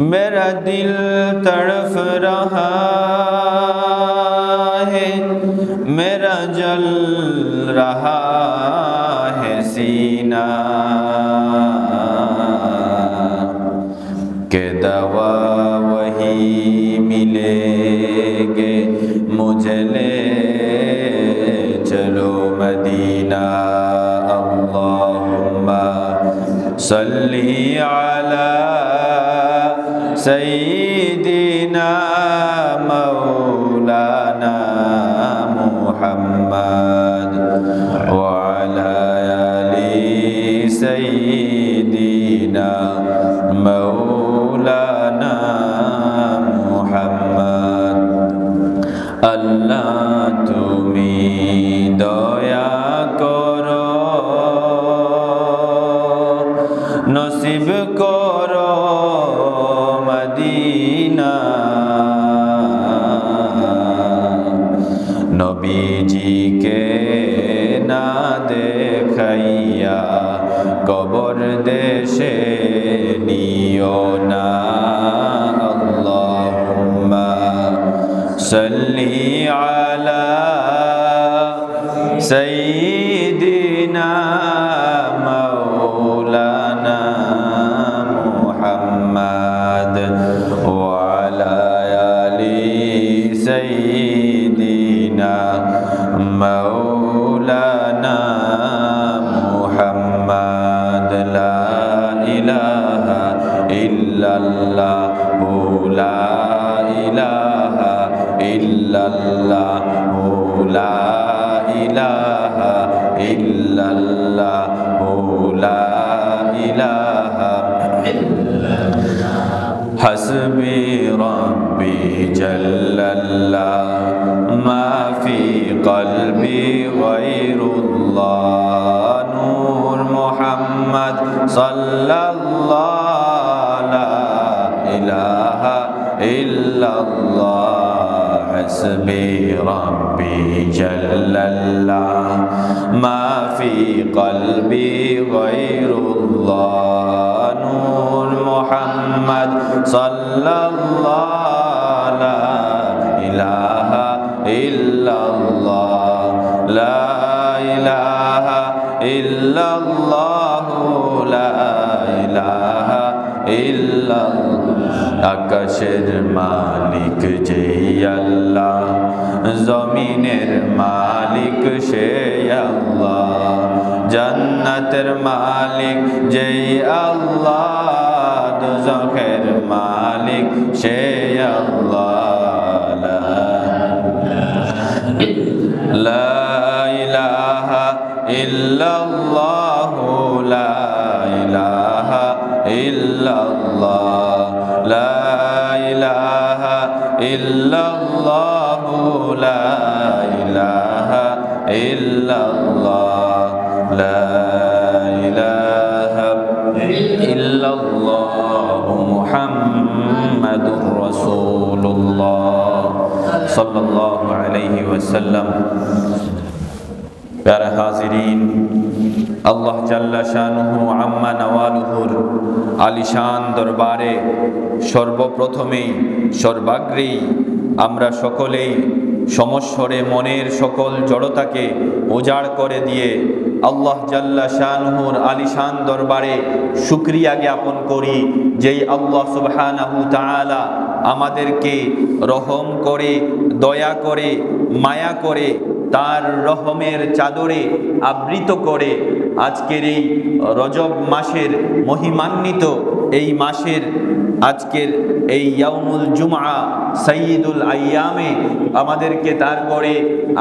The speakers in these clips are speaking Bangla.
मेरा दिल तड़फ रहा है, मेरा जल रहा है सीना, के दवा वही मिलेगे मुझे ले चलो मदीना। अल्लाहुम्मा सल्ली अला सय्यिदिना मौलाना मुहम्मद व अला आलि सय्यिदिना मौलाना मुहम्मद। अल्लाह तुमी दया करो, नसीब करो मदीना। नबीजी के ना देखाइया कबर देशे नियो ना। अल्लाहुम्मा सल्ली अला सय्यिदिना मौलाना मुहम्मद व अला आलि सय्यिदिना मौलाना मुहम्मद। ला इलाहा इल्लल्लाह ला इलाहा इल्लल्लाह ला इलाहा इल्लल्लाह ला इलाहा हस्बी रब्बी जल्लल्लाह मा फी क़ल्बी गैरुल्लाह। नूर मुहम्मद सल्लल्लाह ला इलाहा इल्लल्लाह हस्बी रब्बी जल्लल्लाह मा फी क़ल्बी गैरुल्लाह। नूर मुहम्मद सल्लल्लाह ला इलाहा इल्लल्लाह ला इलाहा इल्लल्लाह ला इलाहा इल्लल्लाह। আকাশের মালিক যেই আল্লাহ, জমিনের মালিক সেই আল্লাহ, জান্নাতের মালিক যেই আল্লাহ, দোজখের মালিক সেই আল্লাহ। লা ইলাহা ইল্লাল্লাহ লা ইলাহা ইল্লাল্লাহ লা ইলাহা ইল্লাল্লাহ লা ইলাহা ইল্লাল্লাহ লা ইলাহা ইল্লাল্লাহ মুহাম্মাদুর রাসূলুল্লাহ সাল্লাল্লাহু আলাইহি ওয়াসাল্লাম। প্যারা হাজিরিন, আল্লাহ জাল্লা শানুহু আম্মা নওয়ালুহুর আলিশান দরবারে সর্বপ্রথমেই সর্বাগ্রেই আমরা সকলেই সমস্বরে মনের সকল জড়তাকে উজাড় করে দিয়ে আল্লাহ জাল্লা শানুহুর আলিশান দরবারে শুকরিয়া জ্ঞাপন করি, যেই আল্লাহ সুবহানাহু তাআলা আমাদেরকে রহম করে, দয়া করে, মায়া করে, তার রহমের চাদরে আবৃত করে আজকের এই রজব মাসের মহিমান্বিত এই মাসের আজকের এই ইয়াউমুল জুমআ সাইয়্যিদুল আইয়ামে আমাদেরকে তার করে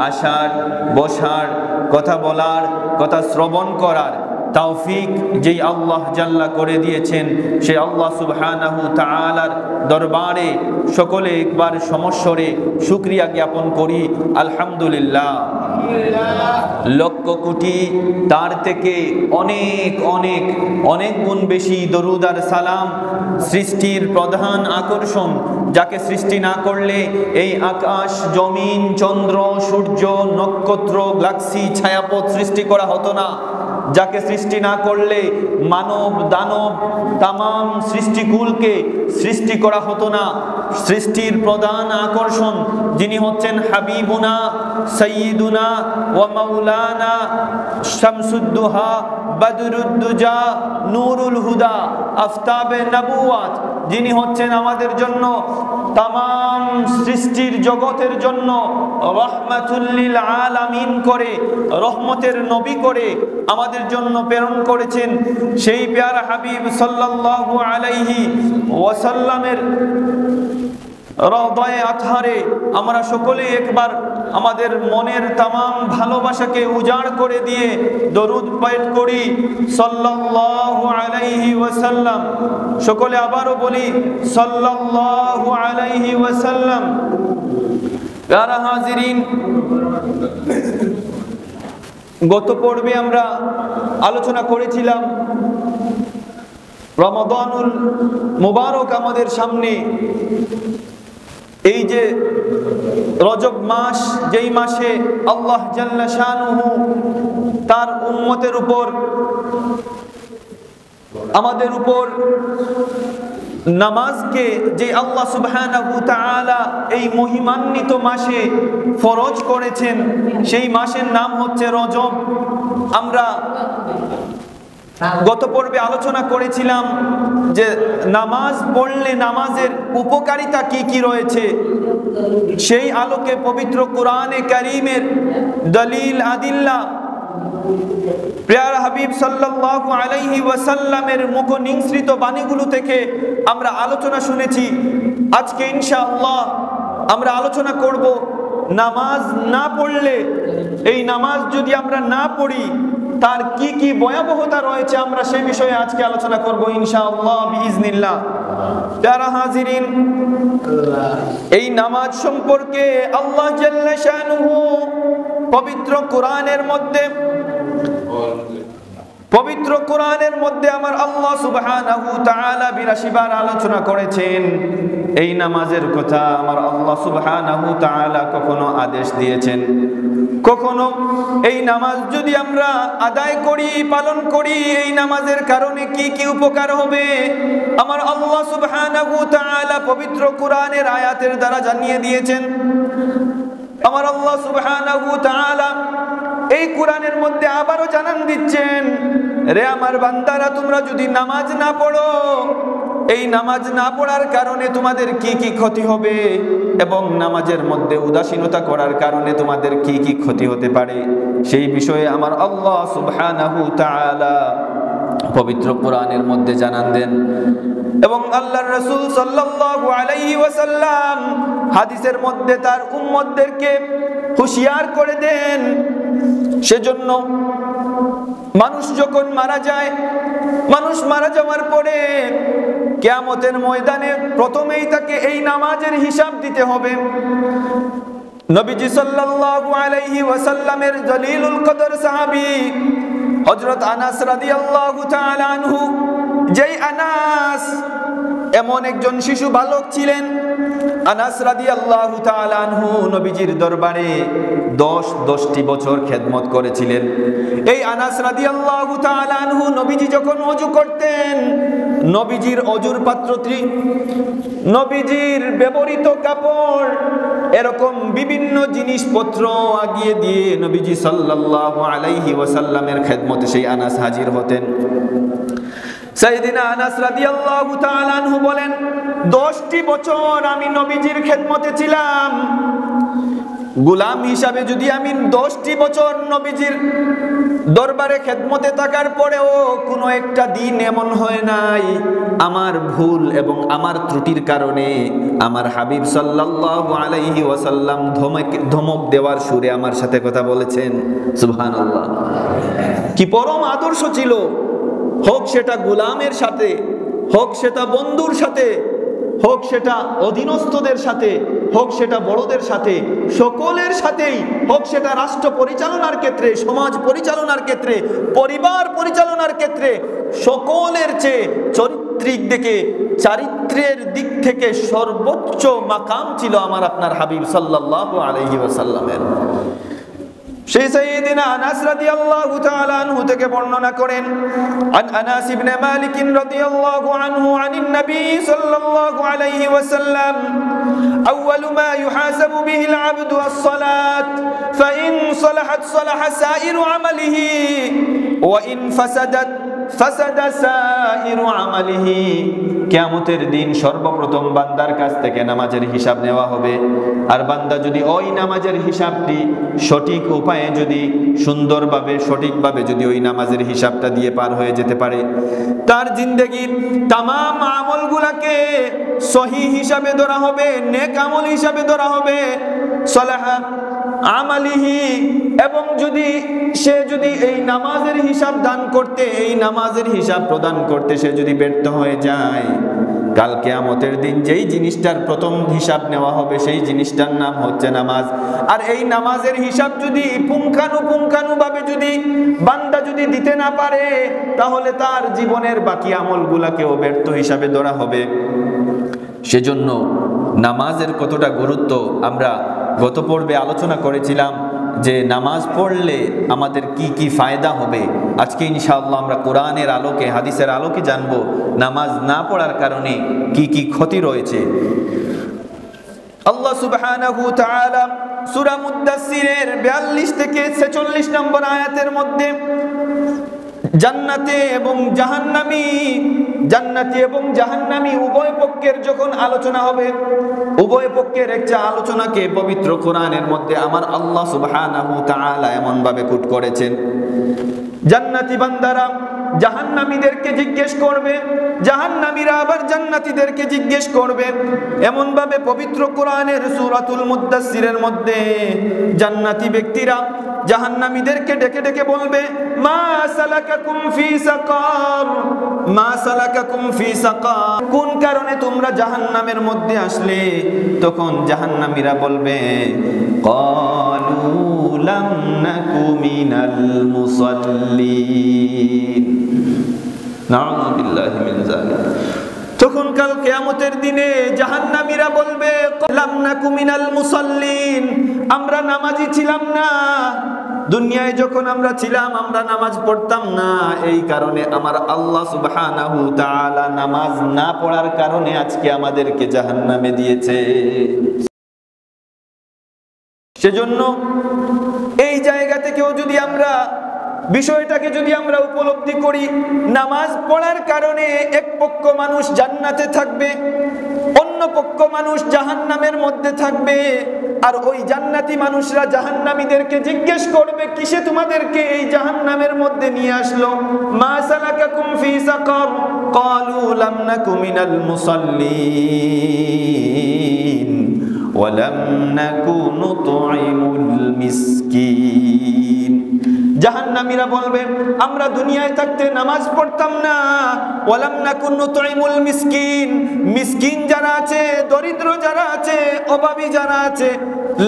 আসার, বসার, কথা বলার, কথা শ্রবণ করার তৌফিক যেই আল্লাহ জাল্লা করে দিয়েছেন, সেই আল্লাহ সুবহানাহু তাআলার দরবারে সকলে একবার সমস্বরে শুকরিয়া জ্ঞাপন করি আলহামদুলিল্লাহ। লক্ষ কোটি তার থেকে অনেক অনেক অনেক গুণ বেশি দরুদ আর সালাম সৃষ্টির প্রধান আকর্ষণ, যাকে সৃষ্টি না করলে এই আকাশ, জমিন, চন্দ্র, সূর্য, নক্ষত্র, গ্যালাক্সি, ছায়াপথ সৃষ্টি করা হতো না, যাকে সৃষ্টি না করলে মানব দানব তামাম সৃষ্টিকুলকে সৃষ্টি করা হতো না। সৃষ্টির প্রধান আকর্ষণ যিনি হচ্ছেন হাবিবুনা সাইয়্যিদুনা ওয়া মাওলানা শামসুদ্দুহা বদরুদ্দুজা নূরুল হুদা আফতাবে নবুয়াত, যিনি হচ্ছেন আমাদের জন্য তামাম সৃষ্টির জগতের জন্য রহমাতুল লিল আলামিন করে, রহমতের নবী করে আমাদের জন্য প্রেরণ করেছেন। সেই প্যারা হাবিব সাল্লাল্লাহু আলাইহি ওয়াসাল্লামের রওদায়ে আতহারে আমরা সকলে একবার আমাদের মনের তামাম ভালোবাসাকে উজাড় করে দিয়ে দরুদ পাঠ করি সাল্লাল্লাহু আলাইহি ওয়াসাল্লাম। সকলে আবারও বলি সাল্লাল্লাহু আলাইহি ওয়াসাল্লাম। প্যারা হাজিরিন, গত পর্বে আমরা আলোচনা করেছিলাম রমাদানুল মুবারক আমাদের সামনে। এই যে রজব মাস, যেই মাসে আল্লাহ জাল্লা শানুহু তার উম্মতের উপর, আমাদের উপর নামাজকে যে আল্লাহ সুবহানাহু তাআলা এই মহিমান্বিত মাসে ফরজ করেছেন, সেই মাসের নাম হচ্ছে রজব। আমরা গত পর্বে আলোচনা করেছিলাম যে নামাজ পড়লে নামাজের উপকারিতা কি কি রয়েছে। সেই আলোকে পবিত্র কোরআনে কারীমের দলিল আদিল্লা প্রিয় হাবিব সাল্লাল্লাহু আলাইহি ওয়াসাল্লামের মুখ নিঃসৃত বাণীগুলো থেকে আমরা আলোচনা শুনেছি। আজকে ইনশাআল্লাহ আমরা আলোচনা করব নামাজ না পড়লে, এই নামাজ যদি আমরা না পড়ি তার কি কি ভয়াবহতা রয়েছে, আমরা সেই বিষয়ে আজকে আলোচনা করব ইনশাআল্লাহ বিইজনিল্লাহ। যারা হাজিরিন, এই নামাজ সম্পর্কে আল্লাহ জাল্লা শানুহু পবিত্র কোরআনের মধ্যে আমার আল্লাহ সুবহানাহু তাআলা ৮২ বার আলোচনা করেছেন। এই নামাজের কথা আমার আল্লাহ সুবহানাহু তাআলা কখনো আদেশ দিয়েছেন, কখনো এই নামাজ যদি আমরা আদায় করি, পালন করি, এই নামাজের কারণে কি কি উপকার হবে আমার আল্লাহ সুবহানাহু তাআলা পবিত্র কোরআনের আয়াতের দ্বারা জানিয়ে দিয়েছেন। আমার আল্লাহ সুবহানাহু তাআলা এই কোরআনের মধ্যে আবারও জানান দিচ্ছেন, রে আমার বান্দারা, তোমরা যদি নামাজ না পড়ো, এই নামাজ না পড়ার কারণে তোমাদের কি কি ক্ষতি হবে এবং নামাজের মধ্যে উদাসীনতা করার কারণে তোমাদের কি কি ক্ষতি হতে পারে, সেই বিষয়ে আমার আল্লাহ সুবহানাহু তাআলা পবিত্র কোরআনের মধ্যে জানান দেন। এবং আল্লাহর রাসূল সাল্লাল্লাহু আলাইহি ওয়াসাল্লাম হাদিসের মধ্যে তার উম্মতদেরকে হুঁশিয়ার করে দেন। সেজন্য মানুষ যখন মারা যায়, মানুষ মারা যাওয়ার পরে কিয়ামতের ময়দানে প্রথমেই তাকে এই নামাজের হিসাব দিতে হবে। নবীজি সাল্লাল্লাহু আলাইহি ওয়াসাল্লামের জলিলুল কদর সাহাবী হযরত আনাস রাদিয়াল্লাহু তাআলা আনহু, যেই আনাস এমন একজন শিশু বালক ছিলেন। আনাস রাদিয়াল্লাহু তাআলা আনহু নবীজির দরবারে 10টি বছর খেদমত করেছিলেন। এই আনাস রাদিয়াল্লাহু তাআলা আনহু নবীজি যখন ওযু করতেন, নবীজির ওযুর পাত্রটি, নবীজির ব্যবহৃত কাপড়, এরকম বিভিন্ন জিনিসপত্র আগিয়ে দিয়ে নবীজি সাল্লাল্লাহু আলাইহি ওয়াসাল্লামের খেদমতে সেই আনাস হাজির হতেন। সাইয়েদিনা আনাস রাদিয়াল্লাহু তাআলা আনহু বলেন, 10টি বছর আমি নবীজির খেদমতে ছিলাম। গোলাম হিসাবে যদি আমি 10টি বছর নবীজির দরবারে খেদমতে থাকার পরেও কোনো একটা দিন এমন হয় নাই আমার ভুল এবং আমার ত্রুটির কারণে আমার হাবিব সাল্লাল্লাহু আলাইহি ওয়াসাল্লাম ধমক দেওয়ার সুরে আমার সাথে কথা বলেছেন। সুবহানাল্লাহ, কি পরম আদর্শ ছিল! হোক সেটা গোলামের সাথে, হোক সেটা বন্ধুর সাথে, হোক সেটা অধীনস্থদের সাথে, হোক সেটা বড়দের সাথে, সকলের সাথেই, হোক সেটা রাষ্ট্র পরিচালনার ক্ষেত্রে, সমাজ পরিচালনার ক্ষেত্রে, পরিবার পরিচালনার ক্ষেত্রে, সকলের চেয়ে চারিত্রের দিক থেকে সর্বোচ্চ মাকাম ছিল আমার আপনার হাবিব সাল্লাল্লাহু আলাইহি ওয়াসাল্লামের। সেই সাইয়েদিনা আনাস রাদিয়াল্লাহু তাআলা আনহু থেকে বর্ণনা করেন, আন আনাস ইবনে মালিক রাদিয়াল্লাহু আনহু আনিন নবী সাল্লাল্লাহু আলাইহি ওয়াসাল্লাম আউয়ালু মা ইউহাসাবু বিহিল আবদু আস-সালাত ফাইন সালাহাত সালাহা সাইরু আমালিহি ওয়া ইন ফাসাদাত ফাসাদা সাইরু আমালিহি। কিয়ামতের দিন সর্বপ্রথম বান্দার কাছ থেকে নামাজের হিসাব নেওয়া হবে, আর বান্দা যদি ওই নামাজের হিসাবটি সঠিক উপায়ে যদি সুন্দরভাবে সঠিকভাবে যদি ওই নামাজের হিসাবটা দিয়ে পার হয়ে যেতে পারে, তার জিন্দেগির তামাম আমলগুলাকে সহিহ হিসাবে ধরা হবে, নেক আমল হিসাবে ধরা হবে। সালাহা আমালিহি, এবং যদি সে যদি এই নামাজের হিসাব দান করতে, এই নামাজের হিসাব প্রদান করতে সে যদি ব্যর্থ হয়ে যায়, কাল কিয়ামতের দিন যেই জিনিসটার প্রথম হিসাব নেওয়া হবে সেই জিনিসটার নাম হচ্ছে নামাজ। আর এই নামাজের হিসাব যদি পুঙ্খানুপুঙ্খানুভাবে যদি বান্দা যদি দিতে না পারে, তাহলে তার জীবনের বাকি আমলগুলাকেও ব্যর্থ হিসাবে ধরা হবে। সেজন্য নামাজের কতটা গুরুত্ব আমরা গত পর্বে আলোচনা করেছিলাম, যে নামাজ পড়লে আমাদের কি কি ফায়দা হবে। আজকে ইনশাআল্লাহ আমরা কোরআনের আলোকে, হাদিসের আলোকে জানবো নামাজ না পড়ার কারণে কি কি ক্ষতি রয়েছে। আল্লাহ সুবহানাহু ওয়া তাআলা সূরা মুদ্দাসসিরের 42 থেকে 46 নম্বর আয়াতের মধ্যে জান্নাতে এবং জাহান্নামী উভয় পক্ষের যখন আলোচনা হবে, উভয় পক্ষের একটা আলোচনাকে পবিত্র কোরআনের মধ্যে আমার আল্লাহ সুবহানাহু ওয়া তাআলা এমন ভাবে কোট করেছেন। জান্নাতি বান্দারা জাহান্নামীদেরকে জিজ্ঞেস করবে, জাহান্নামীরা আবার জান্নাতীদেরকে জিজ্ঞেস করবে। এমন ভাবে পবিত্র কোরআনের সূরাতুল মুদ্দাসসিরের মধ্যে জান্নাতি ব্যক্তিরা জাহান্নামীদেরকে ডেকে ডেকে বলবে, মা সালাকাকুম ফি সাকার, মা সালাকাকুম ফি সাকার, কোন কারণে তোমরা জাহান্নামের মধ্যে আসলে? তখন জাহান্নামীরা বলবে, ক্বালু লাম নাকু মিনাল মুসাল্লিন। নাউযু বিল্লাহি মিন যালিক। তখন কাল কিয়ামতের দিনে জাহান্নামীরা বলবে, লাম নাকু মিনাল মুসাল্লিন, আমরা নামাজি ছিলাম না, দুনিয়ায় যখন আমরা ছিলাম আমরা নামাজ পড়তাম না, এই কারণে আমার আল্লাহ সুবহানাহু ওয়া তাআলা নামাজ না পড়ার কারণে আজকে আমাদেরকে জাহান্নামে দিয়েছে। সেজন্য এই জায়গা থেকেও যদি আমরা বিষয়টাকে যদি আমরা উপলব্ধি করি, নামাজ পড়ার কারণে এক পক্ষ মানুষ জান্নাতে থাকবে, অন্য পক্ষ মানুষ জাহান্নামের মধ্যে থাকবে। আর ওই জান্নাতি মানুষরা জাহান্নামীদেরকে জিজ্ঞেস করবে, কিসে তোমাদেরকে এই জাহান্নামের মধ্যে নিয়ে আসলো? মা সালাকাকুম ফি সাকার, ক্বালু লাম নাকু মিনাল মুসাল্লিন ওয়া লাম নাকু নুতঈমুল মিসকিন। জাহান্নামীরা বলবে, আমরা দুনিয়ায় থাকতে নামাজ পড়তাম না, ওয়ালাম নাকুন নুতঈমুল মিসকিন, মিসকিন যারা আছে, দরিদ্র যারা আছে, অভাবী যারা আছে,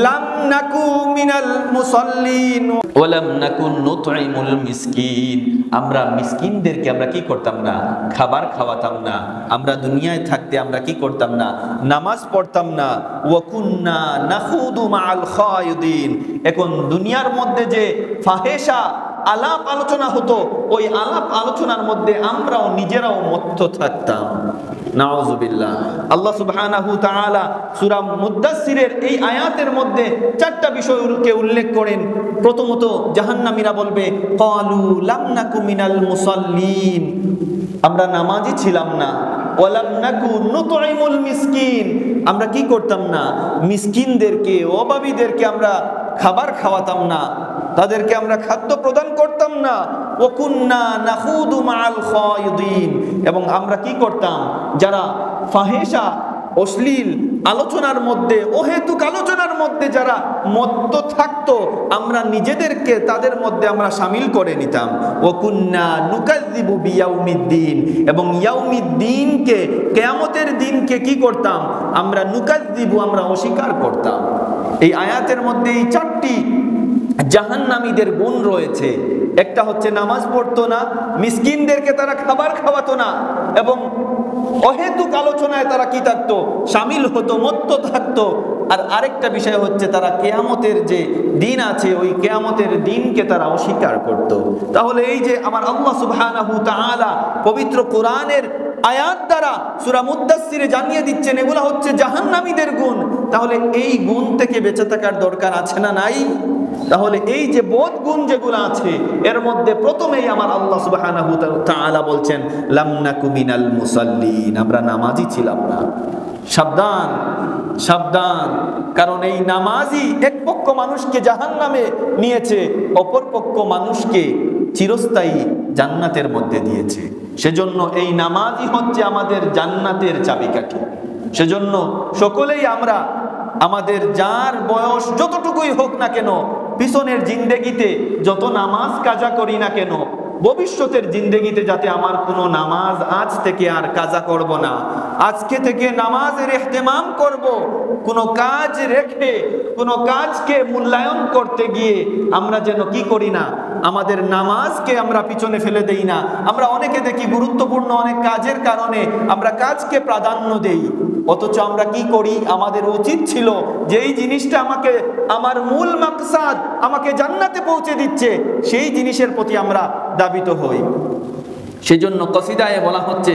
লাম নাকু মিনাল মুসাল্লিন ওয়ালাম নাকুন নুতঈমুল মিসকিন, আমরা মিসকিনদেরকে আমরা কি করতাম না? খাবার খাওয়াতাম না। আমরা দুনিয়ায় থাকতে আমরা কি করতাম না? নামাজ পড়তাম না। ওয়া কুন্না নাখুদু মাআল খায়িদিন, এখন দুনিয়ার মধ্যে যে ফাহেশা আলাপ আলোচনা হতো, ওই আলাপ আলোচনার মধ্যে আমরাও নিজেরাও মত্ত থাকতাম। নাউযুবিল্লাহ। আল্লাহ সুবহানাহু ওয়া তাআলা সূরা মুদ্দাসসিরের এই আয়াতের মধ্যে চারটা বিষয়কে উল্লেখ করেন। প্রথমত জাহান্নামীরা বলবে, ক্বালু লাম নাকু মিনাল মুসাল্লিন, আমরা নামাজি ছিলাম না। ওয়ালাম নাকু নুতঈমুল মিসকিন, আমরা কি করতাম না? মিসকিনদেরকে, অভাবীদেরকে আমরা খাবার খাওয়াতাম না, তাদেরকে আমরা খাদ্য প্রদান করতাম না। ওয়া কুন্না নাখুদু মাআল খায়িদিন, এবং আমরা কি করতাম? যারা ফাহেশা, অশ্লীল আলোচনার মধ্যে, অহেতুক আলোচনার মধ্যে যারা মত্ত থাকতো, আমরা নিজেদেরকে তাদের মধ্যে আমরা শামিল করে নিতাম। ওয়া কুন্না নুকাযযিবু বিয়াউমিদ্দিন, এবং ইয়াউমিদ্দিনকে, কিয়ামতের দিনকে কি করতাম? আমরা নুকাযযিবু, আমরা অস্বীকার করতাম। এই আয়াতের মধ্যে এই চারটি জাহান্নামীদের গুণ রয়েছে। একটা হচ্ছে নামাজ পড়তো না, মিসকিনদেরকে তারা খাবার খাওয়াতো না, এবং অহেতুক আলোচনায় তারা কি থাকতো, শামিল হতো, মত্ত থাকতো। আর আরেকটা বিষয় হচ্ছে তারা কিয়ামতের যে দিন আছে ওই কিয়ামতের দিনকে তারা অস্বীকার করত। তাহলে এই যে আমার আল্লাহ সুবহানাহু তাআলা পবিত্র কোরআনের আয়াত দ্বারা সূরা মুদ্দাসসিরে জানিয়ে দিচ্ছেন এগুলা হচ্ছে জাহান্নামীদের গুণ। তাহলে এই গুণ থেকে বেঁচে থাকার দরকার আছে না নাই? তাহলে এই যে বোধ গুণ যেগুলো আছে এর মধ্যে প্রথমেই আমার আল্লাহ সুবহানাহু তাআলা বলছেন লাম নাকু মিনাল মুসাল্লিন, আমরা নামাজি ছিলাম না। সাবধান সাবধান, কারণ এই নামাজই এক পক্ষ মানুষকে জাহান্নামে নিয়েছে, অপর পক্ষ মানুষকে চিরস্থায়ী জান্নাতের মধ্যে দিয়েছে। সেজন্য এই নামাজই হচ্ছে আমাদের জান্নাতের চাবিকাঠি। সেজন্য সকলেই আমরা আমাদের যার বয়স যতটুকুই হোক না কেন, পিছনের জিন্দেগিতে যত নামাজ কাজা করি না কেন, ভবিষ্যতের জিন্দেগিতে যাতে আমার কোনো নামাজ আজ থেকে আর কাজা করব না, আজকে থেকে নামাজের ইহতেমাম করব। কোনো কাজ রেখে কোনো কাজকে মূল্যায়ন করতে গিয়ে আমরা যেন কি করি না, আমাদের নামাজকে আমরা পিছনে ফেলে দেই না। আমরা অনেকে দেখি গুরুত্বপূর্ণ অনেক কাজের কারণে আমরা কাজকে প্রাধান্য দেই, অথচ আমরা কি করি, আমাদের উচিত ছিল যে এই জিনিসটা আমাকে আমার মূল মাকসাদ আমাকে জান্নাতে পৌঁছে দিচ্ছে সেই জিনিসের প্রতি আমরা দাবিত হই। সেজন্য কসিদায় বলা হচ্ছে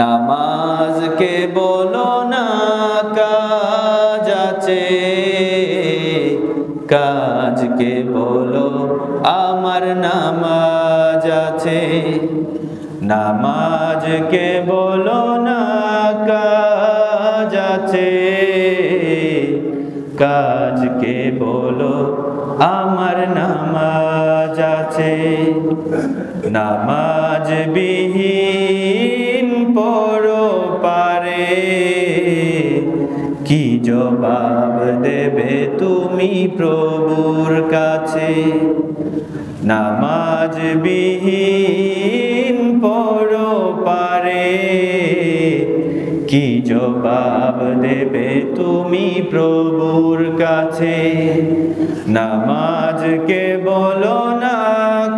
নামাজকে বলো না কাজ আছে, কাজকে বলো আমার নামাজ আছে। নামাজকে বলো না কাজ আছে, কাজকে বলো আমার নামাজ আছে। নামাজ বিহীন পরপারে কি জবাব দেবে তুমি প্রভুর কাছে। নামাজ বিহীন পরপারে কি জবাব দেবে তুমি প্রভুর কাছে। নামাজকে বলো না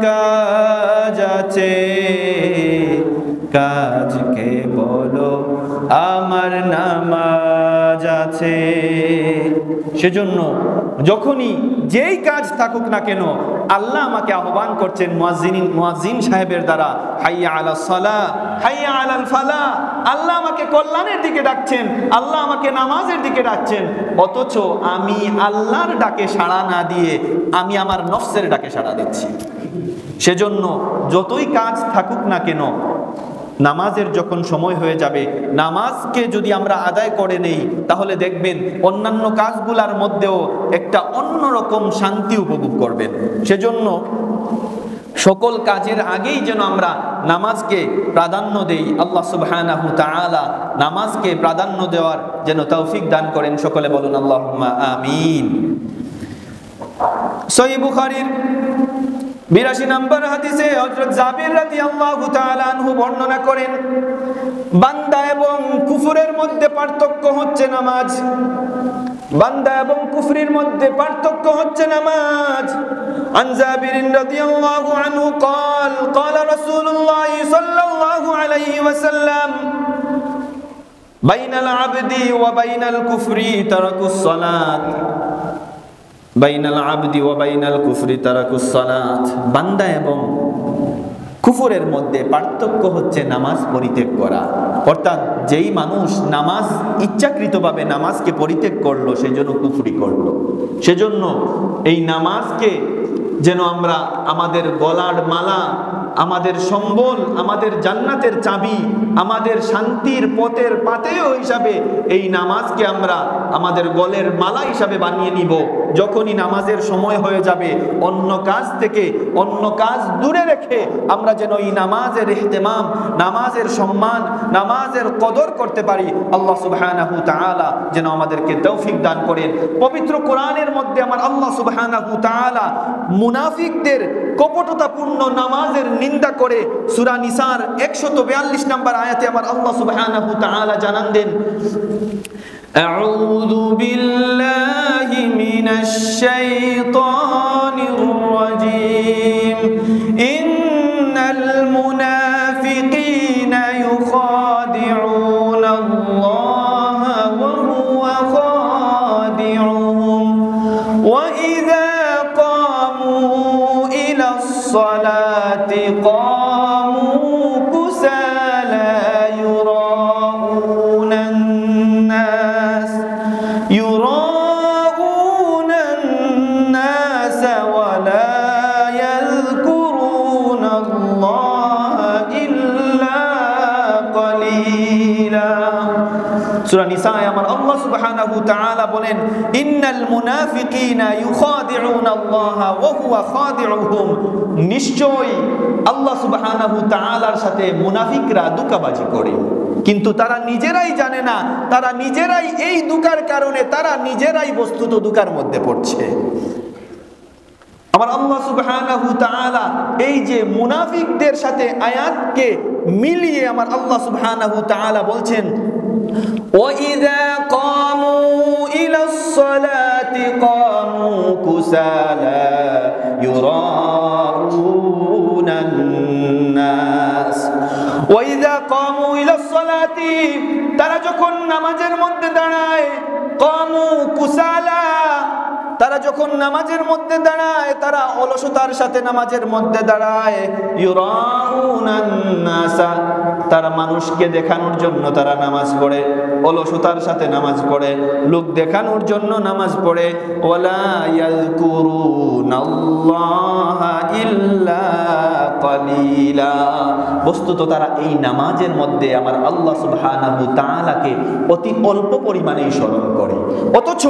কাজ আছে, কাজকে বলো আমার নামাজ আছে। সেজন্য যখনই যেই কাজ থাকুক না কেন আল্লাহ আমাকে আহ্বান করছেন মুয়াজ্জিন সাহেবের দ্বারা, হাইয়া আলাস সালাহ হাইয়া আলাল ফালাহ। আল্লাহ আমাকে কল্যাণের দিকে ডাকছেন, আল্লাহ আমাকে নামাজের দিকে ডাকছেন, অথচ আমি আল্লাহর ডাকে সাড়া না দিয়ে আমি আমার নফসের ডাকে সাড়া দিচ্ছি। সেজন্য যতই কাজ থাকুক না কেন নামাজের যখন সময় হয়ে যাবে, নামাজকে যদি আমরা আদায় করে নেই তাহলে দেখবেন অন্যান্য কাজগুলোর মধ্যেও একটা অন্যরকম শান্তি উপভোগ করবেন। সেজন্য সকল কাজের আগেই যেন আমরা নামাজকে প্রাধান্য দেই। আল্লাহ সুবহানাহু তাআলা নামাজকে প্রাধান্য দেওয়ার যেন তৌফিক দান করেন। সকলে বলুন আল্লাহুম্মা আমিন। সহিহ বুখারীর 82 নম্বর হাদিসে হযরত জাবির রাদিয়াল্লাহু তাআলা আনহু বর্ণনা করেন, বান্দা এবং কুফরের মধ্যে পার্থক্য হচ্ছে নামাজ। বান্দা এবং কুফরির মধ্যে পার্থক্য হচ্ছে নামাজ। আন জাবির রাদিয়াল্লাহু আনহু قال قال رسول الله صلى الله عليه وسلم بين العبد وبين الكفر ترك الصلاة বাইনাল আবদি ওয়া বাইনাল কুফরি তারাকুস সালাত। বান্দা এবং কুফরের মধ্যে পার্থক্য হচ্ছে নামাজ পরিত্যাগ করা। অর্থাৎ যেই মানুষ নামাজ ইচ্ছাকৃতভাবে নামাজকে পরিত্যাগ করলো সেজন্য কুফরি করলো। সেজন্য এই নামাজকে যেন আমরা আমাদের গলার মালা, আমাদের সম্বল, আমাদের জান্নাতের চাবি, আমাদের শান্তির পথের পাথেয় হিসাবে এই নামাজকে আমরা আমাদের গলের মালা হিসাবে বানিয়ে নিব। যখনই নামাজের সময় হয়ে যাবে অন্য কাজ থেকে অন্য কাজ দূরে রেখে আমরা যেন এই নামাজের ইহতেমাম, নামাজের সম্মান, নামাজের কদর করতে পারি। আল্লাহ সুবহানাহু তাআলা যেন আমাদেরকে তৌফিক দান করেন। পবিত্র কোরআনের মধ্যে আমার আল্লাহ সুবহানাহু তাআলা মুনাফিকদের কপটতাপূর্ণ নামাজের নিন্দা করে সূরা নিসার 142 নম্বর আয়াতে আমার আল্লাহ সুবহানাহু তাআলা জানান দেন, আউযু বিল্লাহি মিনাশ শাইতানির রাজিম। الرجيم إن المنافقين يخادعون الله وهو خادعهم وإذا قاموا إلى الصلاة قاموا كسالى يراءون الناس ولا يذكرون الله إلا قليلا সূরা নিসায় আমার আল্লাহ সুবহানাহু ওয়া তাআলা বলেন ইন্নাল মুনাফিকিনা ইউখাদিউনা আল্লাহা ওয়া হুয়া খাদিউহুম নিশ্চয়ই আল্লাহ সুবহানাহু ওয়া তাআলার সাথে মুনাফিকরা ধোঁকাবাজি করে কিন্তু তারা নিজেরাই জানে না তারা নিজেরাই এই ধোঁকার কারণে তারা নিজেরাই বস্তুত ধোঁকার মধ্যে পড়ছে আমার আল্লাহ সুবহানাহু ওয়া তাআলা এই যে মুনাফিকদের সাথে আয়াতকে মিলিয়ে আমার আল্লাহ সুবহানাহু ওয়া তাআলা বলছেন وَإِذَا قَامُوا إِلَى الصَّلَاةِ قَامُوا كُسَالَى يُرَاءُونَ النَّاسَ وَإِذَا قَامُوا إِلَى الصَّلَاةِ তারা যখন নামাজের মধ্যে দাঁড়ায় قَامُوا كُسَالَى তারা যখন নামাজের মধ্যে দাঁড়ায় তারা অলসতার সাথে নামাজের মধ্যে দাঁড়ায় ইউরাউনান নাসা তারা মানুষকে দেখানোর জন্য তারা নামাজ পড়ে অলসতার সাথে নামাজ পড়ে লোক দেখানোর জন্য নামাজ পড়ে ওয়ালা ইয়াযকুরুনাল্লাহা ইল্লা কালিলা বস্তুত তারা এই নামাজের মধ্যে আমার আল্লাহ সুবহানাহু ওয়া তাআলাকে অতি অল্প পরিমাণেই স্মরণ করে অথচ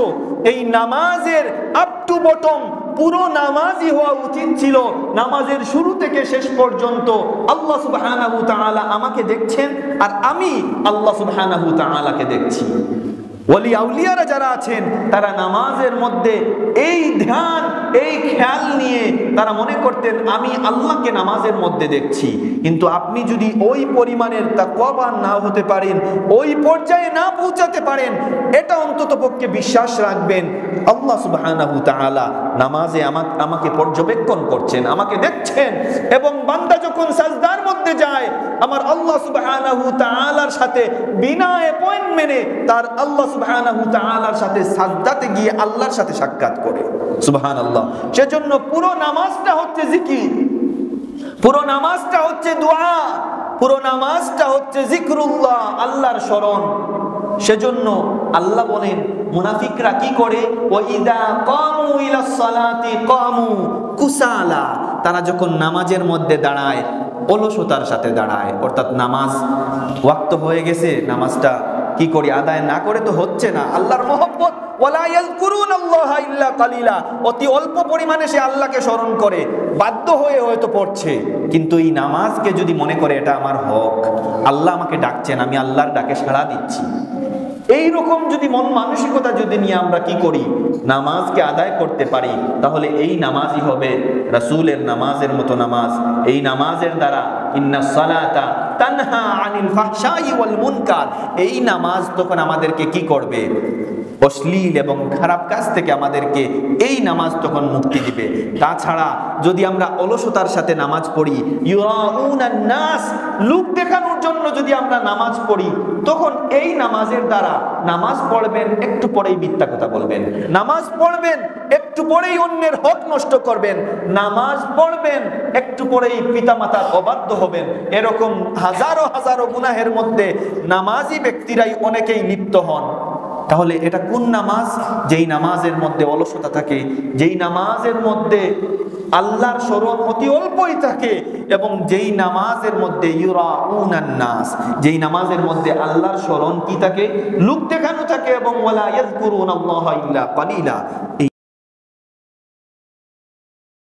এই নামাজের আপ টু বটম পুরো নামাজই হওয়া উচিত ছিল নামাজের শুরু থেকে শেষ পর্যন্ত আল্লাহ সুবহানাহু ওয়া তাআলা আমাকে দেখছেন আর আমি আল্লাহ সুবহানাহু ওয়া তাআলাকে দেখছি ওলি আউলিয়ারা যারা আছেন তারা নামাজের মধ্যে এই ধ্যান এই খেয়াল নিয়ে তারা মনে করতেন আমি আল্লাহকে নামাজের মধ্যে দেখছি কিন্তু আপনি যদি ওই পরিমাণের তাকওয়াবান না হতে পারেন ওই পর্যায়ে না পৌঁছাতে পারেন এটা অন্ততপক্ষে বিশ্বাস রাখবেন আল্লাহ সুবহানাহু ওয়া তাআলা নামাজে আমাকে পর্যবেক্ষণ করছেন আমাকে দেখছেন এবং বান্দা যখন সাজদার মধ্যে যায় আমার আল্লাহ সুবহানাহু ওয়া তাআলার সাথে বিনা অ্যাপয়েন্টমেন্টে তার আল্লাহ সুবহানাহু ওয়া তাআলার সাথে সাজদাতে গিয়ে আল্লাহর সাথে সাক্ষাৎ করে সুবহানাল্লাহ সেজন্য পুরো নামাজটা হচ্ছে জিকির পুরো নামাজটা হচ্ছে দোয়া পুরো নামাজটা হচ্ছে জিকরুল্লাহ আল্লাহর স্মরণ সেজন্য আল্লাহ বলেন মুনাফিকরা কি করে ওয়াইদা কামু ইলাস সালাতি কামু কুসালা তারা যখন নামাজের মধ্যে দাঁড়ায় অলসতার সাথে দাঁড়ায় অর্থাৎ নামাজ ওয়াক্ত হয়ে গেছে নামাজটা কি করি আদায় না করে তো হচ্ছে না আল্লাহর মহব্বত ওয়ালা ইয়াযকুরুনাল্লাহা ইল্লা কালিলা অতি অল্প পরিমাণে সে আল্লাহকে স্মরণ করে বাধ্য হয়ে হয়তো পড়ছে কিন্তু এই নামাজকে যদি মনে করে এটা আমার হক আল্লাহ আমাকে ডাকছেন আমি আল্লাহর ডাকে সাড়া দিচ্ছি এই রকম যদি মন মানসিকতা যদি নিয়ে আমরা কি করি নামাজকে আদায় করতে পারি তাহলে এই নামাজই হবে রাসূলের নামাজের মতো নামাজ এই নামাজের দ্বারা ইন্নাস সালাতা তানহা আনিল ফাহশাই ওয়াল মুনকার এই নামাজ তখন আমাদেরকে কি করবে অশ্লীল এবং খারাপ কাজ থেকে আমাদেরকে এই নামাজ তখন মুক্তি দিবে তাছাড়া যদি আমরা অলসতার সাথে নামাজ পড়ি ইউরাউনান নাস লোক দেখানোর জন্য যদি আমরা নামাজ পড়ি তখন এই নামাজের দ্বারা নামাজ পড়বেন একটু পরেই মিথ্যা কথা বলবেন নামাজ পড়বেন একটু পরেই অন্যের হক নষ্ট করবেন নামাজ পড়বেন একটু পরেই পিতামাতার অবাধ্য হবেন এরকম হাজারো হাজারো গুনাহের মধ্যে নামাজি ব্যক্তিরাই অনেকেই লিপ্ত হন তাহলে এটা কোন নামাজ যেই নামাজের মধ্যে অলসতা থাকে যেই নামাজের মধ্যে আল্লাহর স্মরণ অতি অল্পই থাকে এবং যেই নামাজের মধ্যে ইউরাউনান নাস যেই নামাজের মধ্যে আল্লাহর স্মরণ কি থাকে লোক দেখানো থাকে এবং ওয়ালা ইয়াযকুরুনাল্লাহা ইল্লা কালিলা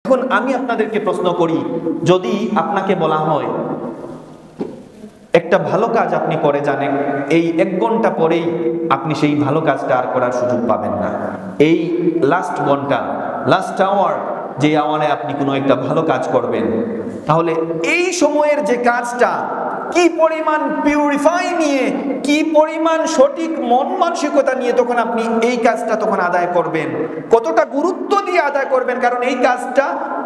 এখন আমি আপনাদেরকে প্রশ্ন করি যদি আপনাকে বলা হয় একটা ভালো কাজ আপনি করে জানেন এই 1 ঘন্টা পরেই আপনি সেই ভালো কাজটা আর করার সুযোগ পাবেন না এই লাস্ট ঘন্টা লাস্ট আওয়ার যে আওয়ারে আপনি কোনো একটা ভালো কাজ করবেন তাহলে এই সময়ের যে কাজটা কি পরিমাণ পিউরিফাই নিয়ে কি পরিমাণ সঠিক মন মানসিকতা নিয়ে তখন আপনি এই কাজটা তখন আদায় করবেন কতটা গুরুত্ব দিয়ে আদায় করবেন কারণ এই কাজটা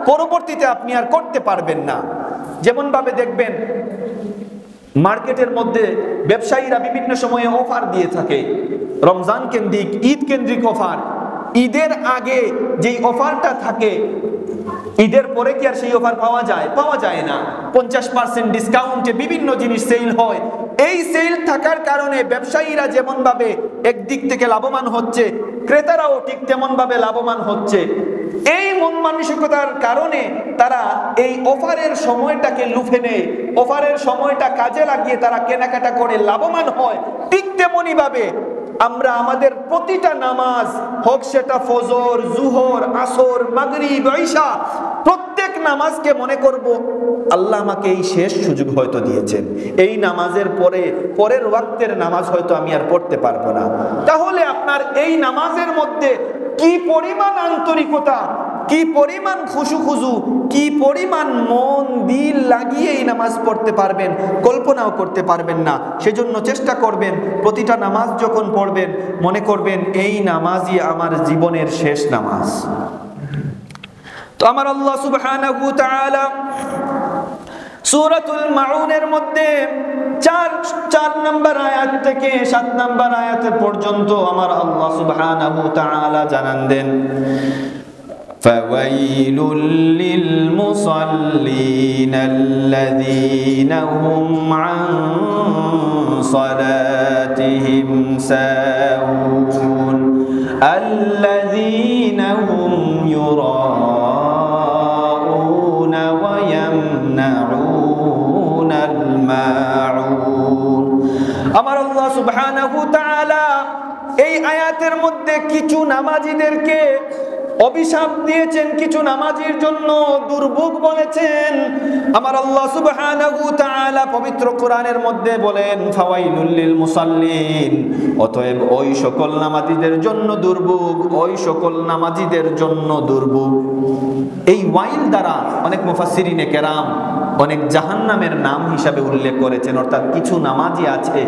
পরবর্তীতে আপনি আর করতে পারবেন না। যেমন ভাবে দেখবেন মার্কেটের মধ্যে ব্যবসায়ীরা বিভিন্ন সময়ে অফার দিয়ে থাকে, রমজান কেন্দ্রিক, ঈদ কেন্দ্রিক অফার। ঈদের আগে যেই অফারটা থাকে, ঈদের পরে কি আর সেই অফার পাওয়া যায়? পাওয়া যায় না। 50% ডিসকাউন্টে বিভিন্ন জিনিস সেল হয়। এই সেল থাকার কারণে ব্যবসায়ীরা যেমন ভাবে একদিক থেকে লাভবান হচ্ছে, ক্রেতারাও ঠিক তেমন ভাবে লাভবান হচ্ছে। এই মন মানসিকতার কারণে তারা এই অফারের সময়টাকে লুফে নেয়, অফারের সময়টা কাজে লাগিয়ে তারা কেনাকাটা করে লাভবান হয়। ঠিক তেমনি ভাবে আমরা আমাদের প্রতিটা নামাজ, হোক সেটা ফজর, জুহর, আসর, মাগরিব, ঈশা, প্রত্যেক নামাজকে মনে করব আল্লাহ আমাকে এই শেষ সুযোগ হয়তো দিয়েছেন, এই নামাজের পরের ওয়াক্তের নামাজ হয়তো আমি আর পড়তে পারবো না। তাহলে আপনার এই নামাজের মধ্যে কি পরিমাণ আন্তরিকতা, কি পরিমাণ খুশু, কি পরিমাণ মন দিল লাগিয়ে এই নামাজ পড়তে পারবেন, কল্পনাও করতে পারবেন না। সেজন্য চেষ্টা করবেন প্রতিটা নামাজ যখন পড়বেন মনে করবেন এই নামাজই আমার জীবনের শেষ নামাজ। তো আমার আল্লাহ সুবহানাহু ওয়া তাআলা সূরাতুল মাউনের মধ্যে 4 নম্বর আয়াত থেকে 7 নম্বর আয়াত পর্যন্ত আমার আল্লাহ সুবহানাহু ওয়া তাআলা জানান দেন, فَوَيْلٌ لِلْمُصَلِّينَ الَّذِينَ هُمْ عَنْ صَلَاتِهِمْ سَاهُونَ الَّذِينَ هُمْ يُرَاءُونَ وَيَمْنَعُونَ الْمَاعُونَ। আমার আল্লাহ সুবহানাহু ওয়া তাআলা এই আয়াতের মধ্যে কিছু নামাজীদেরকে অভিশাপ দিয়েছেন, কিছু নামাজীর জন্য দুর্ভোগ বলেছেন। আমার আল্লাহ সুবহানাহু ওয়া তাআলা পবিত্র কোরআনের মধ্যে বলেন ফাওয়াইলুল লিল মুসাল্লিন, অতএব ওই সকল নামাজীদের জন্য দুর্ভোগ, ওই সকল নামাজীদের জন্য দুর্ভোগ। এই ওয়াইল দ্বারা অনেক মুফাসসিরিনে কেরাম অনেক জাহান্নামের নাম হিসাবে উল্লেখ করেছেন। অর্থাৎ কিছু নামাজী আছে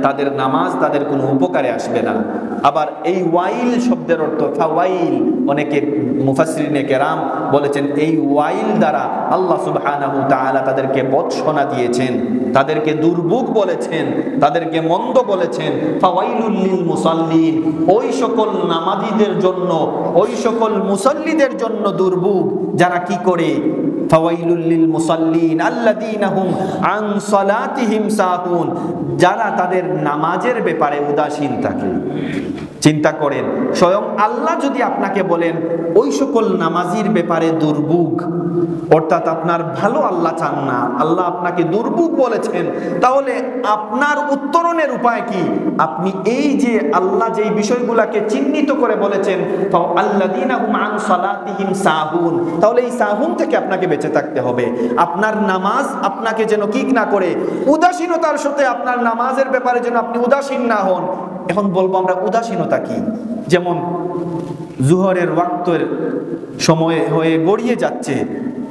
তাদের নামাজ তাদের কোনো উপকারে আসবে না। আবার এই ওয়াইল শব্দের অর্থ ফাওয়াইল, অনেকে মুফাসসিরিনে কেরাম বলেছেন এই ওয়াইল দ্বারা আল্লাহ সুবহানাহু ওয়া তাআলা তাদেরকে বৎসনা দিয়েছেন, তাদেরকে দুর্ভোগ বলেছেন, তাদেরকে মন্দ বলেছেন। ফাওয়াইলুল লিল মুসাল্লিন, ওই সকল নামাজীদের জন্য, ওই সকল মুসাল্লিদের জন্য দুর্ভোগ যারা কি করে, ফাওয়াইলুল লিল মুসাল্লিন আল্লাযীনা হুম আন সালাতিহিম সাহুন, যারা তাদের নামাজের ব্যাপারে উদাসীন থাকে। চিন্তা করেন, স্বয়ং আল্লাহ যদি আপনাকে বলেন ওই সকল নামাজির ব্যাপারে দুর্ভোগ, অর্থাৎ আপনার ভালো আল্লাহ চান না, আল্লাহ আপনাকে দুর্ভোগ বলেছেন, তাহলে আপনার উত্তরণের উপায় কি? আপনি এই যে আল্লাহ যেই বিষয়গুলোকে চিহ্নিত করে বলেছেন আল্লাযীনা হুম আন সালাতিহিম সাহুন, তাহলে এই সাহুন থেকে আপনাকে বেঁচে থাকতে হবে। আপনার নামাজ আপনাকে যেন কি না করে, উদাসীনতার সাথে আপনার নামাজের ব্যাপারে যেন আপনি উদাসীন না হন। এখন বলবো আমরা উদাসীনতা কি। যেমন জুহরের ওয়াক্তের সময় হয়ে গড়িয়ে যাচ্ছে,